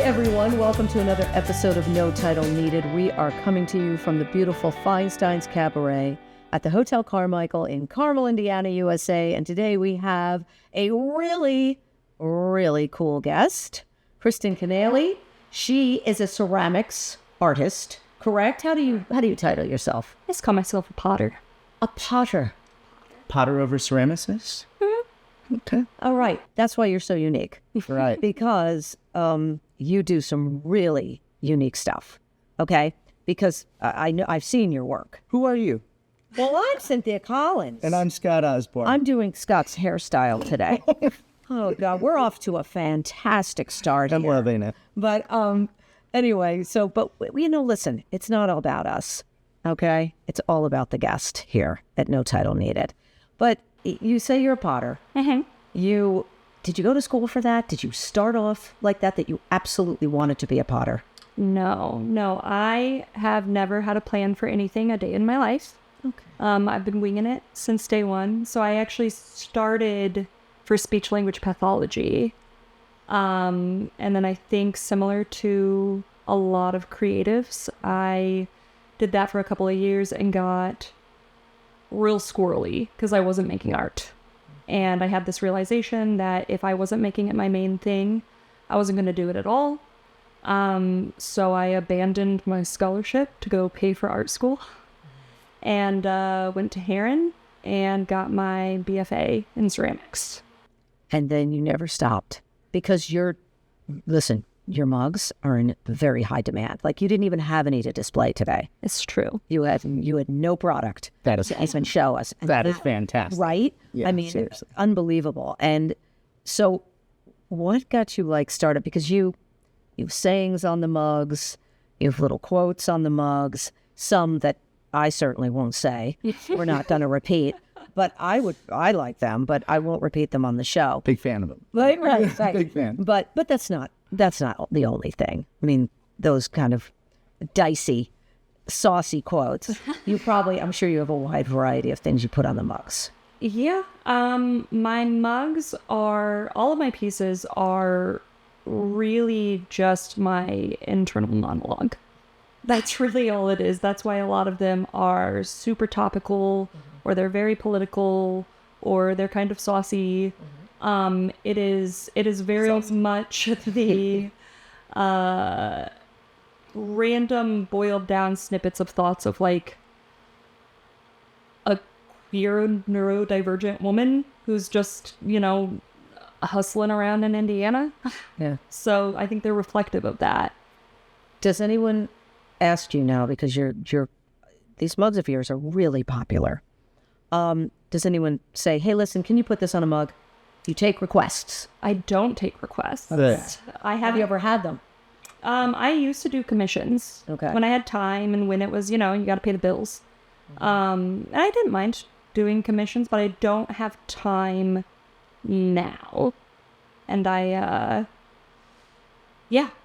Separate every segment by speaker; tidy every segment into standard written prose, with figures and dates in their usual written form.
Speaker 1: everyone. Welcome to another episode of No Title Needed. We are coming to you from the beautiful Feinstein's Cabaret at the Hotel Carmichael in Carmel, Indiana, USA. And today we have a really, really cool guest, Kristen Kinnaley. She is a ceramics artist, correct? How do you title yourself?
Speaker 2: I just call myself a potter.
Speaker 1: A potter.
Speaker 3: Potter over ceramicist? Okay.
Speaker 1: All right. That's why you're so unique.
Speaker 3: Right.
Speaker 1: Because you do some really unique stuff. Okay? Because I know I've seen your work.
Speaker 3: Who are you?
Speaker 1: Well, I'm Cynthia Collins.
Speaker 3: And I'm Scott Osborne.
Speaker 1: I'm doing Scott's hairstyle today. Oh, God. We're off to a fantastic start
Speaker 3: I'm
Speaker 1: here.
Speaker 3: loving it.
Speaker 1: But anyway, but listen, it's not all about us. Okay? It's all about the guest here at No Title Needed. But you say you're a potter.
Speaker 2: Mm-hmm.
Speaker 1: Did you go to school for that? Did you start off like that you absolutely wanted to be a potter?
Speaker 2: No. I have never had a plan for anything a day in my life.
Speaker 1: Okay.
Speaker 2: I've been winging it since day one. So I actually started for speech language pathology. And then I think similar to a lot of creatives, I did that for a couple of years and got real squirrely because I wasn't making art. And I had this realization that if I wasn't making it my main thing, I wasn't going to do it at all. So I abandoned my scholarship to go pay for art school and went to Heron and got my BFA in ceramics.
Speaker 1: And then you never stopped because your mugs are in very high demand. Like you didn't even have any to display today.
Speaker 2: It's true.
Speaker 1: You had no product.
Speaker 3: That is
Speaker 1: to even show us. And
Speaker 3: that is fantastic.
Speaker 1: Right?
Speaker 3: Yeah,
Speaker 1: I mean,
Speaker 3: seriously.
Speaker 1: Unbelievable. And so what got you started? Because you have sayings on the mugs, you have little quotes on the mugs, some that I certainly won't say. We're not going to repeat. But I like them, but I won't repeat them on the show.
Speaker 3: Big fan of them.
Speaker 1: Right.
Speaker 3: Big fan.
Speaker 1: But that's not the only thing. I mean, those kind of dicey, saucy quotes. I'm sure you have a wide variety of things you put on the mugs.
Speaker 2: Yeah. My mugs all of my pieces are really just my internal monologue. That's really all it is. That's why a lot of them are super topical, or they're very political, or they're kind of saucy. It is very much the random boiled down snippets of thoughts of like a queer neurodivergent woman who's just, hustling around in Indiana.
Speaker 1: Yeah.
Speaker 2: So I think they're reflective of that.
Speaker 1: Does anyone ask you now, because these mugs of yours are really popular? Does anyone say, hey, listen, can you put this on a mug? You take requests.
Speaker 2: I don't take requests.
Speaker 1: Have you ever had them?
Speaker 2: I used to do commissions.
Speaker 1: Okay.
Speaker 2: When I had time and when it was, you got to pay the bills. And I didn't mind doing commissions, but I don't have time now. And I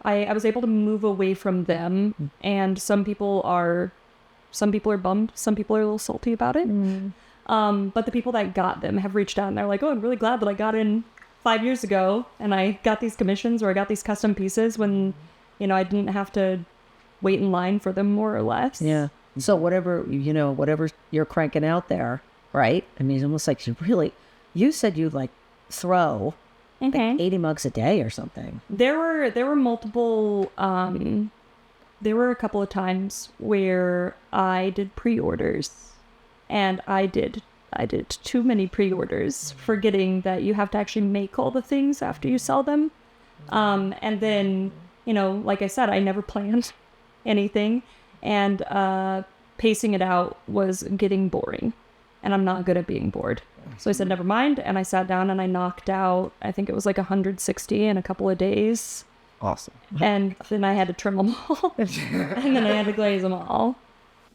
Speaker 2: was able to move away from them. And some people are bummed. Some people are a little salty about it. But the people that got them have reached out and they're like, oh, I'm really glad that I got in 5 years ago and I got these commissions or I got these custom pieces when, I didn't have to wait in line for them, more or less.
Speaker 1: Yeah. So whatever you're cranking out there, right? I mean, it's almost like you said you throw like 80 mugs a day or something.
Speaker 2: There were multiple, there were a couple of times where I did pre-orders and I did too many pre-orders, forgetting that you have to actually make all the things after you sell them. And then, like I said, I never planned anything, and pacing it out was getting boring, and I'm not good at being bored. So I said, never mind. And I sat down and I knocked out, I think it was 160 in a couple of days.
Speaker 3: Awesome.
Speaker 2: And then I had to trim them all. And then I had to glaze them all.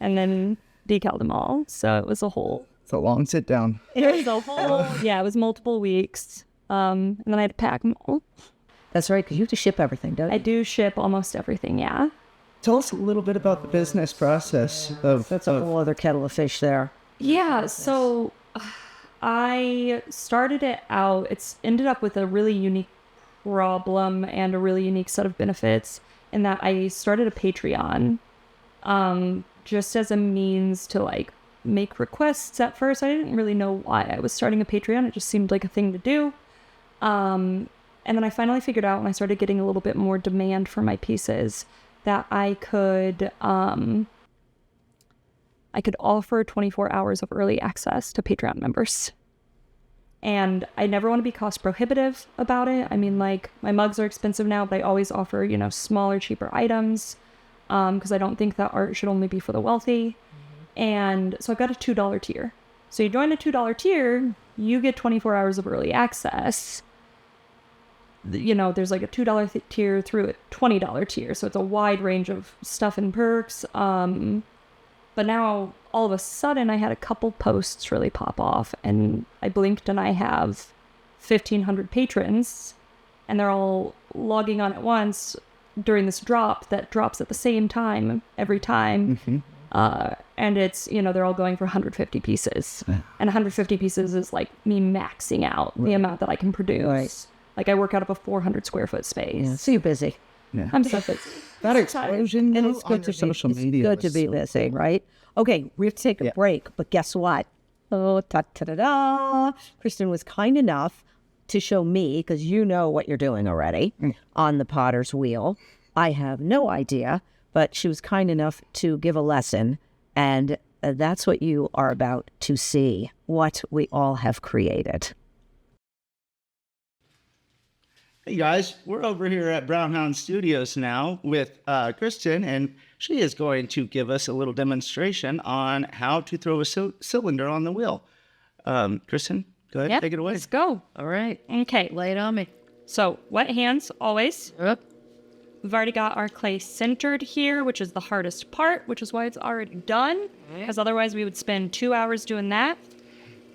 Speaker 2: And then decal them all. So it was a whole...
Speaker 3: It's a long sit down.
Speaker 2: It was a whole... Yeah, it was multiple weeks. And then I had to pack them all.
Speaker 1: That's right, because you have to ship everything, don't you?
Speaker 2: I do ship almost everything, yeah.
Speaker 3: Tell us a little bit about the business process of...
Speaker 1: That's a whole other kettle of fish there.
Speaker 2: Yeah, so I started it out. It's ended up with a really unique problem and a really unique set of benefits in that I started a Patreon just as a means to like make requests at first. I didn't really know why I was starting a Patreon. It just seemed like a thing to do. And then I finally figured out when I started getting a little bit more demand for my pieces that I could offer 24 hours of early access to Patreon members. And I never want to be cost prohibitive about it. I mean, like, my mugs are expensive now, but I always offer, you know, smaller, cheaper items because I don't think that art should only be for the wealthy. And so I've got a $2 tier. So you join a $2 tier, you get 24 hours of early access. You know, there's like a $2 tier through a $20 tier. So it's a wide range of stuff and perks. But now, all of a sudden, I had a couple posts really pop off, and I blinked and I have 1,500 patrons, and they're all logging on at once during this drop that drops at the same time every time. And it's, you know, they're all going for 150 pieces. And 150 pieces is like me maxing out the amount that I can produce. Like, I work out of a 400 square foot space.
Speaker 1: Yeah, so you're busy.
Speaker 3: Yeah.
Speaker 2: I'm so busy.
Speaker 3: That explosion,
Speaker 1: And it's good to
Speaker 3: social
Speaker 1: be,
Speaker 3: media.
Speaker 1: It's good to be busy, right? Okay, we have to take a break, but guess what? Oh, ta-ta-da-da. Kristen was kind enough to show me, because you know what you're doing already, on the potter's wheel. I have no idea, but she was kind enough to give a lesson, and that's what you are about to see, what we all have created.
Speaker 4: Hey guys, we're over here at Brown Hound Studios now with Kristen, and she is going to give us a little demonstration on how to throw a cylinder on the wheel. Kristen, go ahead, take it away.
Speaker 2: Let's go.
Speaker 1: All right.
Speaker 2: Okay.
Speaker 1: Lay it on me.
Speaker 2: So, wet hands, always.
Speaker 1: Yep.
Speaker 2: We've already got our clay centered here, which is the hardest part, which is why it's already done, because otherwise we would spend 2 hours doing that.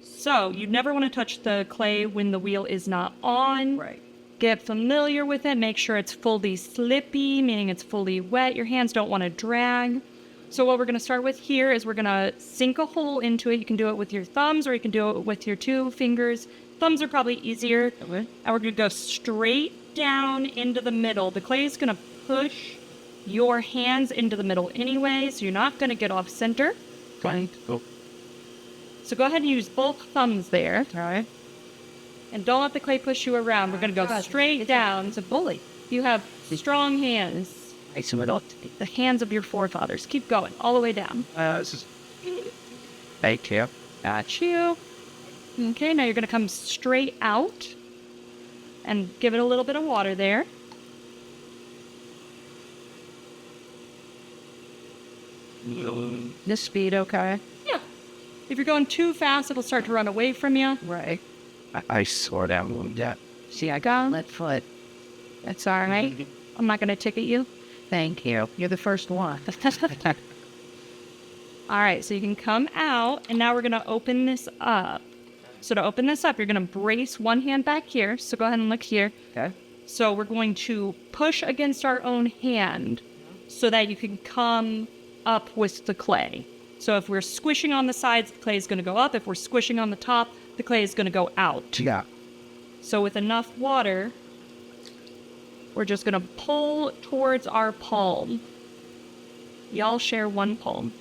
Speaker 2: So, you never want to touch the clay when the wheel is not on.
Speaker 1: Right.
Speaker 2: Get familiar with it. Make sure it's fully slippy, meaning it's fully wet. Your hands don't want to drag. So what we're going to start with here is we're going to sink a hole into it. You can do it with your thumbs or you can do it with your 2 fingers. Thumbs are probably easier.
Speaker 1: Okay.
Speaker 2: And we're going to go straight down into the middle. The clay is going to push your hands into the middle anyway, so you're not going to get off center.
Speaker 4: Fine. Go.
Speaker 2: So go ahead and use both thumbs there.
Speaker 1: All right.
Speaker 2: And don't let the clay push you around. We're going to go straight down.
Speaker 1: It's a bully.
Speaker 2: You have strong hands. The hands of your forefathers. Keep going, all the way down.
Speaker 4: This is... Thank you.
Speaker 2: Got you. Okay, now you're going to come straight out and give it a little bit of water there.
Speaker 1: This speed, okay?
Speaker 2: Yeah. If you're going too fast, it'll start to run away from you.
Speaker 1: Right.
Speaker 4: I sort out a little bit.
Speaker 1: See, I got left foot.
Speaker 2: That's all right. I'm not going to ticket you.
Speaker 1: Thank you. You're the first one.
Speaker 2: All right, so you can come out, and now we're going to open this up. So to open this up, you're going to brace one hand back here. So go ahead and look here.
Speaker 1: Okay.
Speaker 2: So we're going to push against our own hand so that you can come up with the clay. So if we're squishing on the sides, the clay is going to go up. If we're squishing on the top, the clay is going to go out.
Speaker 4: Yeah.
Speaker 2: So with enough water, we're just going to pull towards our palm. Y'all share one palm.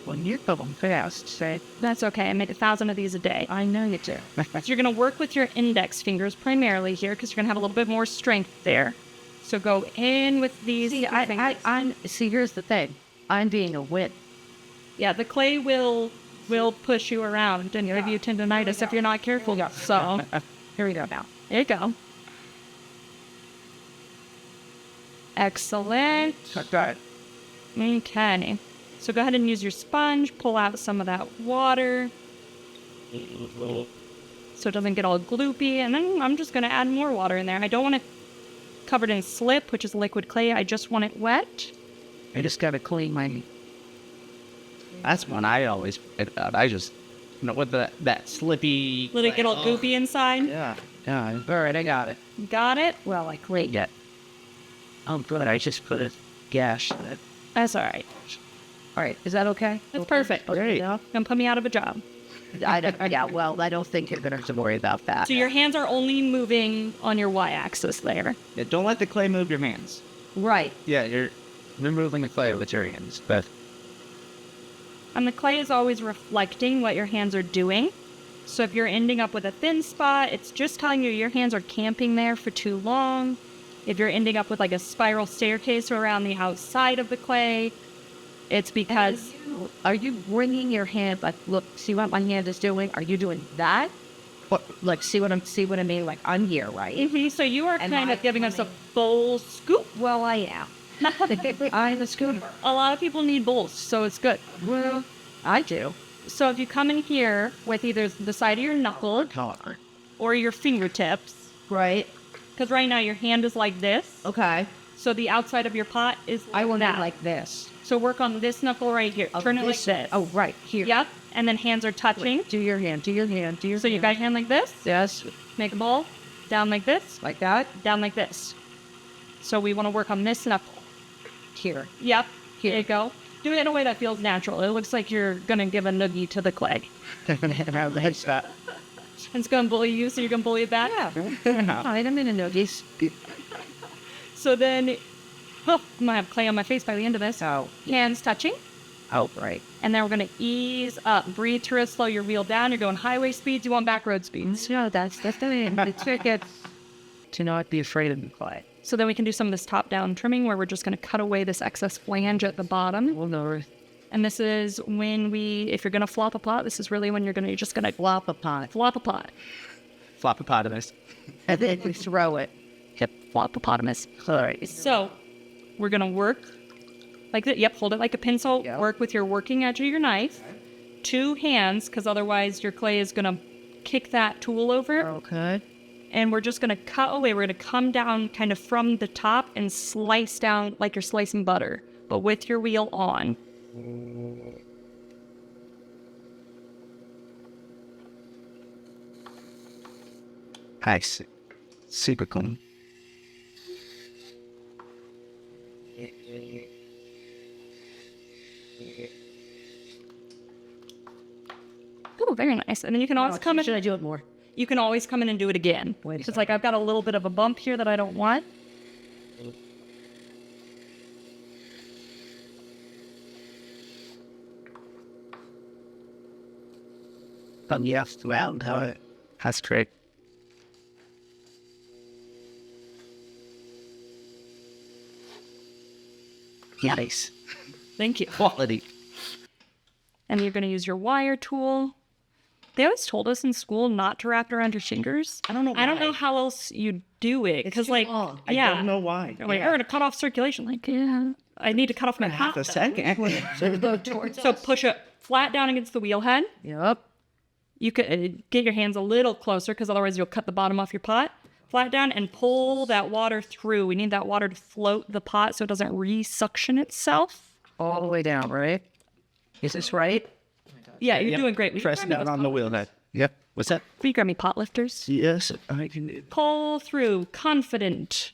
Speaker 4: When you go fast, say...
Speaker 2: That's okay. I make 1,000 of these a day.
Speaker 1: I know you do.
Speaker 2: So you're going to work with your index fingers primarily here because you're going to have a little bit more strength there. So go in with these.
Speaker 1: See, here's the thing. I'm being a wit.
Speaker 2: Yeah, the clay will push you around and give you tendonitis if you're not careful. So
Speaker 1: Here we go now.
Speaker 2: there you go. Excellent.
Speaker 4: Got
Speaker 2: Okay. So go ahead and use your sponge. Pull out some of that water so it doesn't get all gloopy. And then I'm just going to add more water in there. I don't want it covered in slip, which is liquid clay. I just want it wet.
Speaker 1: I just got to clean my...
Speaker 4: That's one I always forget about. I just, you know, with that slippy...
Speaker 2: Let it get all goopy inside.
Speaker 4: Yeah. All right, I got it.
Speaker 2: Got it?
Speaker 1: Well, I cleaned it.
Speaker 4: Oh, good. I just put a gash in it.
Speaker 2: That's all right.
Speaker 1: All right. Is that okay?
Speaker 2: That's perfect.
Speaker 4: Great.
Speaker 1: Yeah.
Speaker 2: Gonna put me out of a job.
Speaker 1: I don't think you're going to have to worry about that.
Speaker 2: So your hands are only moving on your y-axis there.
Speaker 4: Yeah, don't let the clay move your hands.
Speaker 1: Right.
Speaker 4: Yeah, you're moving the clay with your hands, but
Speaker 2: And the clay is always reflecting what your hands are doing. So if you're ending up with a thin spot, it's just telling you your hands are camping there for too long. If you're ending up with like a spiral staircase around the outside of the clay, it's because...
Speaker 1: Are you bringing your hand, like, look, see what my hand is doing? Are you doing that? What, like, see what I mean? Like, I'm here, right?
Speaker 2: Mm-hmm. So you are
Speaker 1: And
Speaker 2: kind of giving us a bowl scoop.
Speaker 1: Well, I am. I'm a scooter.
Speaker 2: A lot of people need bowls, so it's good.
Speaker 1: Well, I do.
Speaker 2: So if you come in here with either the side of your knuckle or your fingertips,
Speaker 1: Right.
Speaker 2: because right now your hand is like this,
Speaker 1: Okay.
Speaker 2: so the outside of your pot is
Speaker 1: I want
Speaker 2: that.
Speaker 1: it like this.
Speaker 2: So work on this knuckle right here. Turn it like this.
Speaker 1: Oh, right. Here.
Speaker 2: Yep. And then hands are touching.
Speaker 1: Do your hand. Do your hand. Do your
Speaker 2: So you got your hand like this.
Speaker 1: Yes.
Speaker 2: Make a ball. Down like this.
Speaker 1: Like that.
Speaker 2: Down like this. So we want to work on this knuckle.
Speaker 1: Here.
Speaker 2: Yep.
Speaker 1: Here.
Speaker 2: There you go. Do it in a way that feels natural. It looks like you're going to give a noogie to the clay.
Speaker 4: that's that.
Speaker 2: And it's going to bully you, so you're going to bully it back.
Speaker 1: Yeah. All right, I'm in a noogies.
Speaker 2: So then, I'm going to have clay on my face by the end of this.
Speaker 1: Oh.
Speaker 2: Hands touching.
Speaker 1: Oh, right.
Speaker 2: And then we're going to ease up. Breathe through it. Slow your wheel down. You're going highway speeds. You want back road speeds.
Speaker 1: No, that's the thing. The trick to not be afraid of the clay.
Speaker 2: So then we can do some of this top-down trimming where we're just going to cut away this excess flange at the bottom.
Speaker 1: Well, no.
Speaker 2: And this is when if you're going to flop a pot, this is really when you're just going to
Speaker 1: Flop a pot.
Speaker 2: flop a pot.
Speaker 4: Floppopotamus.
Speaker 1: And then we throw it.
Speaker 2: Yep, flopopotamus.
Speaker 1: All right.
Speaker 2: So we're going to work like that. Yep, hold it like a pencil.
Speaker 1: Yep.
Speaker 2: Work with your working edge of your knife. 2 hands, because otherwise your clay is going to kick that tool over.
Speaker 1: Okay.
Speaker 2: And we're just going to cut away. We're going to come down kind of from the top and slice down like you're slicing butter, but with your wheel on.
Speaker 4: Nice. Super clean.
Speaker 2: Oh, very nice. And then you can always come in.
Speaker 1: Should I do it more?
Speaker 2: You can always come in and do it again.
Speaker 1: Wait a
Speaker 2: It's like I've got a little bit of a bump here that I don't want.
Speaker 4: Yes, well, that's great. Nice.
Speaker 2: Thank you.
Speaker 4: Quality.
Speaker 2: And you're going to use your wire tool. They always told us in school not to wrap it around your fingers.
Speaker 1: I don't know
Speaker 2: I don't
Speaker 1: why.
Speaker 2: know how else you do it. Because,
Speaker 1: too
Speaker 2: like,
Speaker 1: long.
Speaker 4: I
Speaker 2: yeah.
Speaker 4: don't know why.
Speaker 2: They're like, I'm going to cut off circulation. Like, yeah. I need to cut off my
Speaker 4: Half
Speaker 2: pot.
Speaker 4: a second.
Speaker 2: So push it flat down against the wheel head.
Speaker 1: Yep.
Speaker 2: You could get your hands a little closer because otherwise you'll cut the bottom off your pot. Flat down and pull that water through. We need that water to float the pot so it doesn't re-suction itself.
Speaker 1: All the way down, right? Is this right?
Speaker 2: Yeah, you're doing great. Will you
Speaker 4: Press
Speaker 2: grab me
Speaker 4: down
Speaker 2: those
Speaker 4: on the
Speaker 2: pot-
Speaker 4: wheel head. Yep. What's that?
Speaker 2: Will you grab me pot lifters?
Speaker 4: Yes, I can do.
Speaker 2: Pull through. Confident.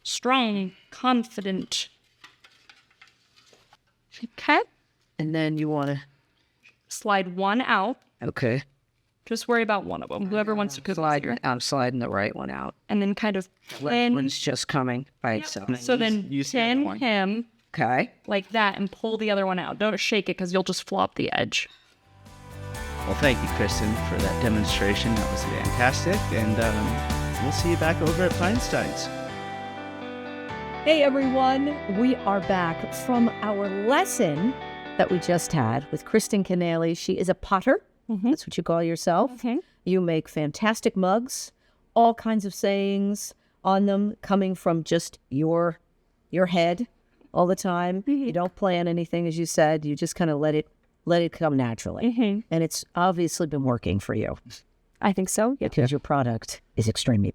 Speaker 2: Strong. Confident. Okay.
Speaker 1: And then you want to...
Speaker 2: Slide one out.
Speaker 1: Okay.
Speaker 2: Just worry about one of them. Whoever wants to
Speaker 1: Slide. I'm sliding the right one out.
Speaker 2: and then kind of
Speaker 1: Left
Speaker 2: pin.
Speaker 1: one's just coming by itself.
Speaker 2: So then
Speaker 4: use the other
Speaker 2: pin
Speaker 4: one.
Speaker 2: him
Speaker 1: Okay.
Speaker 2: like that and pull the other one out. Don't shake it because you'll just flop the edge.
Speaker 4: Well, thank you, Kristen, for that demonstration. That was fantastic. And we'll see you back over at Feinstein's.
Speaker 1: Hey everyone, we are back from our lesson that we just had with Kristen Kinnaley. She is a potter. That's what you call yourself.
Speaker 2: Okay.
Speaker 1: You make fantastic mugs, all kinds of sayings on them coming from just your head all the time. You don't plan anything, as you said. You just kind of let it come naturally. And it's obviously been working for you
Speaker 2: I think so. Yeah.
Speaker 1: because your product is extremely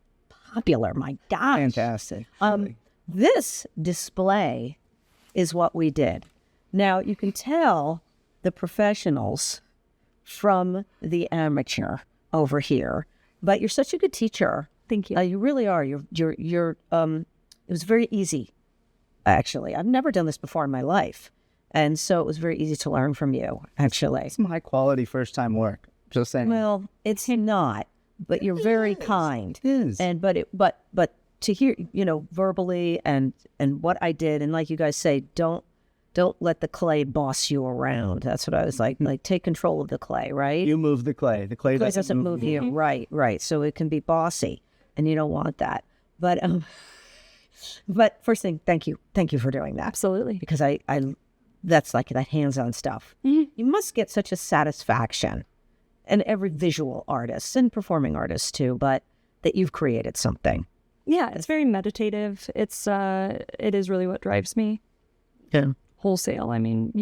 Speaker 1: popular. My gosh.
Speaker 3: Fantastic.
Speaker 1: This display is what we did. Now, you can tell the professionals from the amateur over here, but you're such a good teacher.
Speaker 2: Thank you.
Speaker 1: You really are. You're it was very easy, actually. I've never done this before in my life. And so it was very easy to learn from you, actually.
Speaker 3: Some high quality first time work. Just saying.
Speaker 1: Well, it's not, but you're very kind.
Speaker 3: It is.
Speaker 1: And but to hear, verbally and what I did, and like you guys say, don't let the clay boss you around. That's what I was like take control of the clay, right?
Speaker 3: You move the clay. The clay
Speaker 1: doesn't move you. Right. So it can be bossy, and you don't want that. But first thing, thank you for doing that.
Speaker 2: Absolutely.
Speaker 1: Because I that's like that hands-on stuff. You must get such a satisfaction, and every visual artist and performing artist too, but that you've created something.
Speaker 2: Yeah, it's very meditative. It is really what drives me.
Speaker 1: Yeah.
Speaker 2: Wholesale. I mean,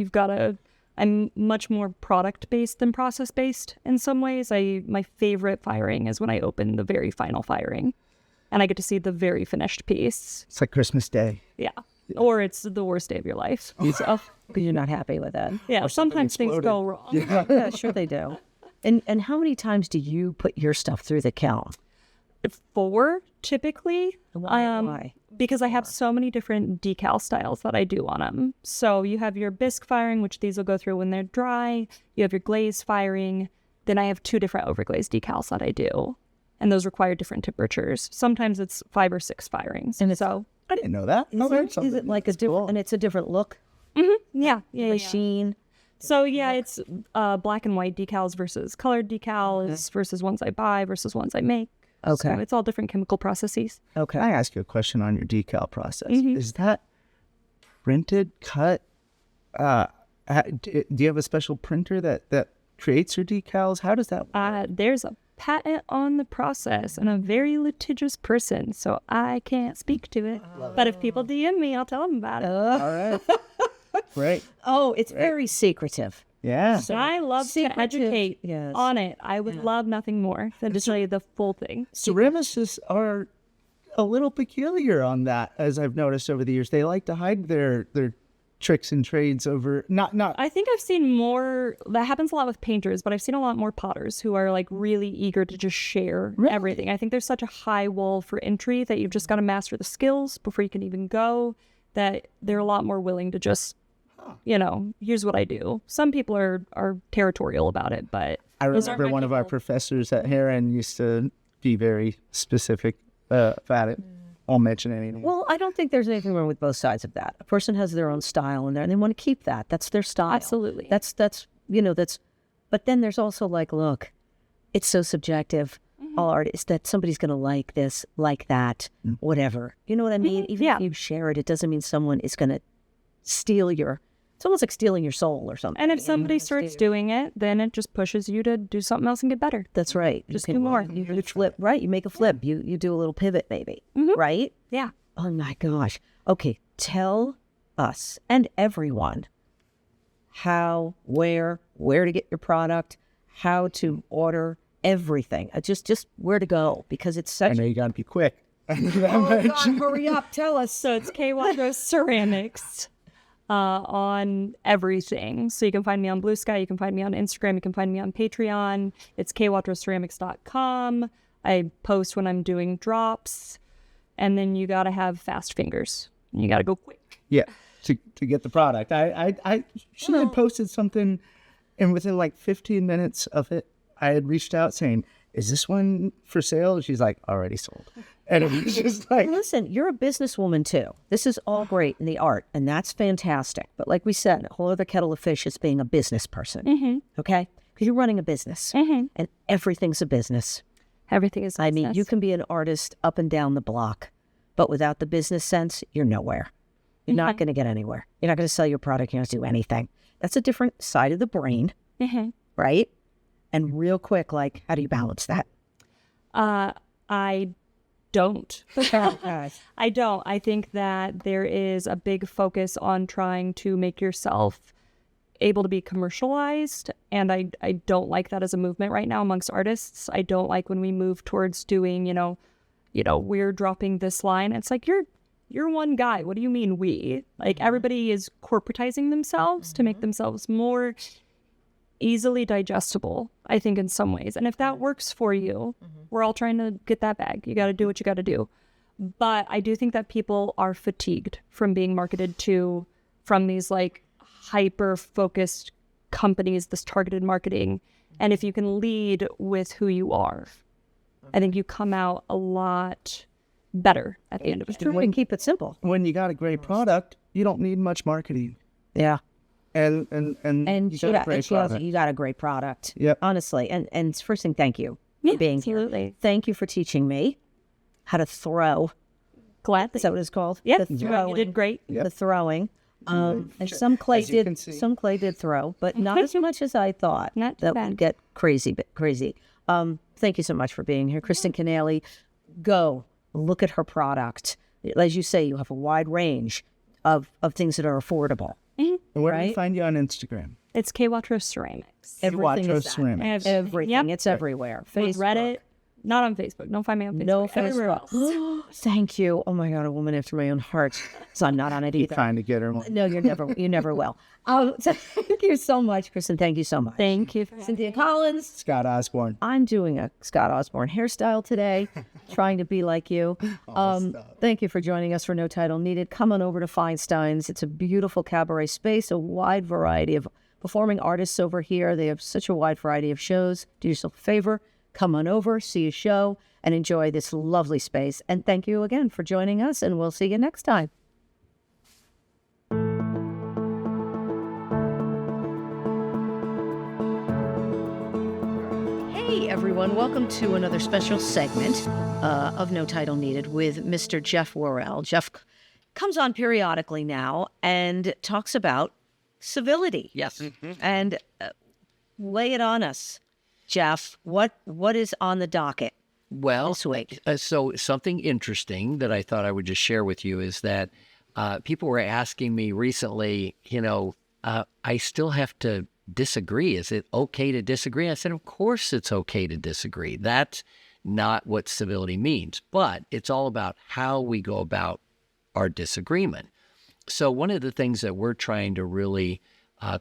Speaker 2: I'm much more product-based than process-based in some ways. My favorite firing is when I open the very final firing and I get to see the very finished piece.
Speaker 3: It's like Christmas Day.
Speaker 2: Yeah. Or it's the worst day of your life. So,
Speaker 1: Because you're not happy with it.
Speaker 2: yeah, sometimes things go wrong.
Speaker 1: Yeah, sure they do. And how many times do you put your stuff through the kiln?
Speaker 2: 4, typically.
Speaker 1: Why?
Speaker 2: Because I have so many different decal styles that I do on them. So you have your bisque firing, which these will go through when they're dry. You have your glaze firing. Then I have 2 different overglaze decals that I do. And those require different temperatures. Sometimes it's 5 or 6 firings.
Speaker 1: And
Speaker 2: so
Speaker 3: I didn't know that.
Speaker 1: Is it like a different, and it's a different look?
Speaker 2: yeah.
Speaker 1: Machine.
Speaker 2: So yeah, it's black and white decals versus colored decals versus ones I buy versus ones I make.
Speaker 1: Okay.
Speaker 2: So it's all different chemical processes.
Speaker 1: Okay.
Speaker 3: Can I ask you a question on your decal process? Is that printed, cut? Do you have a special printer that creates your decals? How does that work?
Speaker 2: There's a patent on the process and a very litigious person, so I can't speak to it. But if people DM me, I'll tell them about it.
Speaker 3: All right. Great.
Speaker 1: Oh, it's very secretive.
Speaker 3: Yeah.
Speaker 2: So I love to
Speaker 1: Secretive,
Speaker 2: educate
Speaker 1: yes.
Speaker 2: on it. I would love nothing more than to tell you the full thing.
Speaker 3: Ceramicists are a little peculiar on that, as I've noticed over the years. They like to hide their tricks and trades over not
Speaker 2: I think I've seen more, that happens a lot with painters, but I've seen a lot more potters who are like really eager to just share everything. I think there's such a high wall for entry that you've just got to master the skills before you can even go, that they're a lot more willing to just, here's what I do. Some people are territorial about it, but
Speaker 3: I
Speaker 2: those aren't
Speaker 3: remember
Speaker 2: my
Speaker 3: one of our
Speaker 2: people.
Speaker 3: professors at Heron used to be very specific about it. I'll mention anything.
Speaker 1: Well, I don't think there's anything wrong with both sides of that. A person has their own style in there, and they want to keep that. That's their style.
Speaker 2: Absolutely.
Speaker 1: That's But then there's also like, look, it's so subjective. All art is that somebody's going to like this, like that, whatever. You know what I mean? Even if you share it, it doesn't mean someone is going to steal your. It's almost like stealing your soul or something.
Speaker 2: And if somebody starts doing it, then it just pushes you to do something else and get better.
Speaker 1: That's right.
Speaker 2: Just do more.
Speaker 1: You flip, right? You make a flip. You do a little pivot, maybe, right?
Speaker 2: Yeah.
Speaker 1: Oh my gosh. Okay, tell us and everyone how, where to get your product, how to order everything. Just where to go, because it's such.
Speaker 3: I know you got to be quick.
Speaker 1: God, hurry up! Tell us.
Speaker 2: So it's KWATROUS Ceramics on everything. So you can find me on Blue Sky, you can find me on Instagram, you can find me on Patreon. It's KWATROUSceramics.com. I post when I'm doing drops, and then you got to have fast fingers. You got to go quick.
Speaker 3: Yeah, to get the product. She had posted something, and within like 15 minutes of it, I had reached out saying, "Is this one for sale?" She's like, "Already sold." And it was just like,
Speaker 1: Listen, you're a businesswoman too. This is all great in the art, and that's fantastic. But like we said, a whole other kettle of fish is being a business person. Okay, because you're running a business, and everything's a business.
Speaker 2: Everything is
Speaker 1: I mean,
Speaker 2: business.
Speaker 1: you can be an artist up and down the block, but without the business sense, you're nowhere. You're not going to get anywhere. You're not going to sell your product. You're not going to do anything. That's a different side of the brain, right? And real quick, like, how do you balance that?
Speaker 2: I don't. I don't. I think that there is a big focus on trying to make yourself able to be commercialized, and I don't like that as a movement right now amongst artists. I don't like when we move towards doing, we're dropping this line. It's like, you're one guy. What do you mean we? Like, everybody is corporatizing themselves to make themselves more easily digestible, I think, in some ways. And if that works for you, we're all trying to get that bag. You got to do what you got to do. But I do think that people are fatigued from being marketed to from these like hyper-focused companies, this targeted marketing. And if you can lead with who you are, I think you come out a lot better at the end of it.
Speaker 1: True, and keep it simple.
Speaker 3: When you got a great product, you don't need much marketing.
Speaker 1: Yeah.
Speaker 3: And you got a great product.
Speaker 1: You got a great product.
Speaker 3: Yep.
Speaker 1: Honestly. And first thing, thank you for being
Speaker 2: absolutely.
Speaker 1: here. Thank you for teaching me how to throw.
Speaker 2: Glad
Speaker 1: Is that what it's called?
Speaker 2: Yeah,
Speaker 1: The throwing.
Speaker 2: you did great.
Speaker 1: The throwing. And some clay
Speaker 3: As you can
Speaker 1: did.
Speaker 3: see.
Speaker 1: Some clay did throw, but not as much as I thought.
Speaker 2: Not too
Speaker 1: that
Speaker 2: bad.
Speaker 1: would get crazy. Thank you so much for being here, Kristen Kinnaley. Go look at her product. As you say, you have a wide range of things that are affordable.
Speaker 3: And where do we
Speaker 1: Right?
Speaker 3: find you on Instagram?
Speaker 2: It's KWATROUS Ceramics.
Speaker 1: Everything
Speaker 3: KWATROUS
Speaker 1: is that.
Speaker 3: Ceramics.
Speaker 1: Everything.
Speaker 2: Yep.
Speaker 1: It's everywhere.
Speaker 2: On
Speaker 1: Facebook.
Speaker 2: Reddit. Not on Facebook. Don't find me on Facebook.
Speaker 1: No
Speaker 2: Everywhere
Speaker 1: Facebook.
Speaker 2: else.
Speaker 1: Thank you. Oh my God, a woman after my own heart. So I'm not on it
Speaker 3: Keep
Speaker 1: either.
Speaker 3: trying to get her one.
Speaker 1: No, you never will. So thank you so much, Kristen. Thank you so much.
Speaker 2: Thank you.
Speaker 1: Cynthia Collins.
Speaker 3: Scott Osborne.
Speaker 1: I'm doing a Scott Osborne hairstyle today, trying to be like you. Thank you for joining us for No Title Needed. Come on over to Feinstein's. It's a beautiful cabaret space, a wide variety of performing artists over here. They have such a wide variety of shows. Do yourself a favor, come on over, see a show, and enjoy this lovely space. And thank you again for joining us, and we'll see you next time. Hey everyone, welcome to another special segment of No Title Needed with Mr. Jeff Worrell. Jeff comes on periodically now and talks about civility.
Speaker 5: Yes.
Speaker 1: And lay it on us, Jeff. What is on the docket
Speaker 5: Well,
Speaker 1: this week?
Speaker 5: so something interesting that I thought I would just share with you is that people were asking me recently, I still have to disagree. Is it okay to disagree? I said, of course it's okay to disagree. That's not what civility means, but it's all about how we go about our disagreement. So one of the things that we're trying to really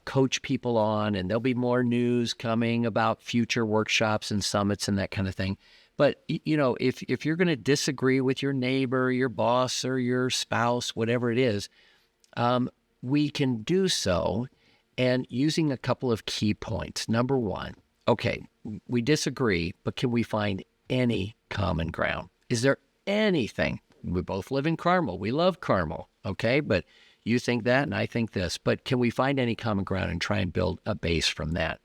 Speaker 5: coach people on, and there'll be more news coming about future workshops and summits and that kind of thing. But, if you're going to disagree with your neighbor, your boss, or your spouse, whatever it is, we can do so and using a couple of key points. Number one, okay, we disagree, but can we find any common ground? Is there anything? We both live in Carmel. We love Carmel, okay? But you think that and I think this. But can we find any common ground and try and build a base from that?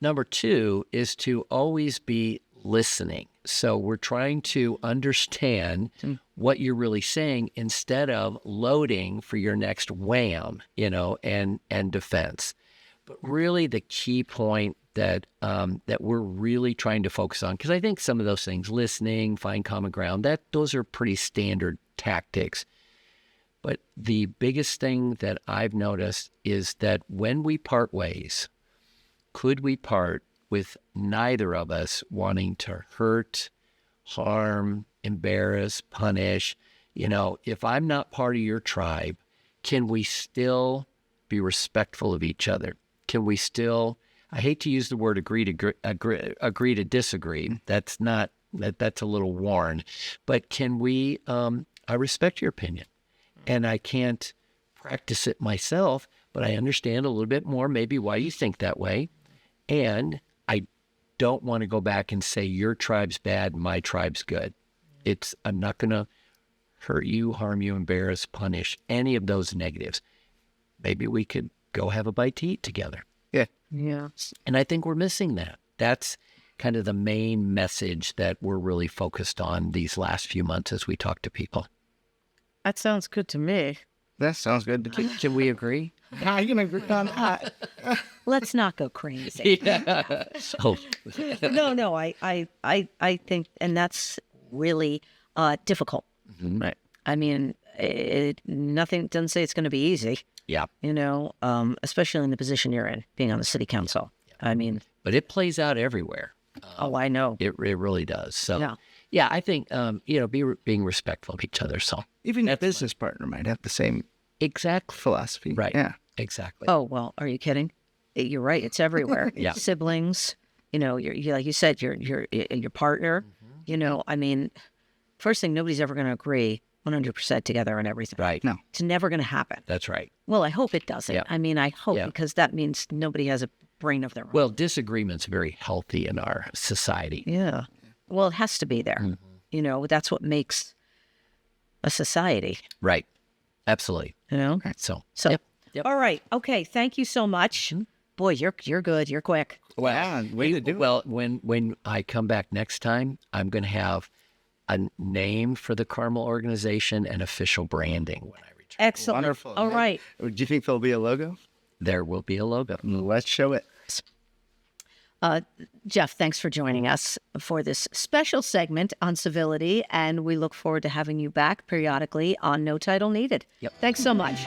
Speaker 5: Number two is to always be listening. So we're trying to understand what you're really saying instead of loading for your next wham, and defense. But really the key point that we're really trying to focus on, because I think some of those things, listening, find common ground, those are pretty standard tactics. But the biggest thing that I've noticed is that when we part ways, could we part with neither of us wanting to hurt, harm, embarrass, punish? If I'm not part of your tribe, can we still be respectful of each other? Can we still, I hate to use the word agree to disagree. That's a little worn. But can we, I respect your opinion and I can't practice it myself, but I understand a little bit more maybe why you think that way. And I don't want to go back and say your tribe's bad, my tribe's good. I'm not going to hurt you, harm you, embarrass, punish, any of those negatives. Maybe we could go have a bite to eat together.
Speaker 1: Yeah.
Speaker 5: And I think we're missing that. That's kind of the main message that we're really focused on these last few months as we talk to people.
Speaker 1: That sounds good to me.
Speaker 3: That sounds good to me.
Speaker 5: Can we agree?
Speaker 3: I can agree on that.
Speaker 1: Let's not go crazy.
Speaker 5: Yeah. So,
Speaker 1: No, I think, and that's really difficult.
Speaker 3: Right.
Speaker 1: I mean, nothing doesn't say it's going to be easy,
Speaker 5: yeah.
Speaker 1: Especially in the position you're in, being on the city council. I mean,
Speaker 5: But it plays out everywhere.
Speaker 1: I know.
Speaker 5: It really does. So,
Speaker 1: Yeah.
Speaker 5: yeah, I think, being respectful of each other. So,
Speaker 3: Even your business partner might have the same
Speaker 5: exactly.
Speaker 3: philosophy.
Speaker 5: Right.
Speaker 3: Yeah.
Speaker 5: Exactly.
Speaker 1: Oh, well, are you kidding? You're right. It's everywhere.
Speaker 5: Yeah.
Speaker 1: Siblings, you're like you said, your partner, I mean, first thing, nobody's ever going to agree 100% together on everything.
Speaker 5: Right.
Speaker 4: No.
Speaker 1: It's never going to happen.
Speaker 5: That's right.
Speaker 1: Well, I hope it doesn't.
Speaker 5: Yeah.
Speaker 1: I mean, I hope
Speaker 5: Yeah.
Speaker 1: because that means nobody has a brain of their own.
Speaker 5: Well, disagreement's very healthy in our society.
Speaker 1: Yeah. Well, it has to be there.
Speaker 5: Mm-hmm.
Speaker 1: You know, that's what makes a society,
Speaker 5: Right. Absolutely.
Speaker 1: you know?
Speaker 5: So,
Speaker 1: So,
Speaker 5: yep. Yep.
Speaker 1: all right. Okay. Thank you so much. Boy, you're good. You're quick.
Speaker 4: Wow, way to do it.
Speaker 5: Well, when I come back next time, I'm going to have a name for the Carmel organization and official branding when I return.
Speaker 1: Excellent.
Speaker 4: Wonderful.
Speaker 1: All right.
Speaker 4: Do you think there'll be a logo?
Speaker 5: There will be a logo.
Speaker 4: Let's show it.
Speaker 1: Jeff, thanks for joining us for this special segment on civility, and we look forward to having you back periodically on No Title Needed.
Speaker 5: Yep.
Speaker 1: Thanks so much.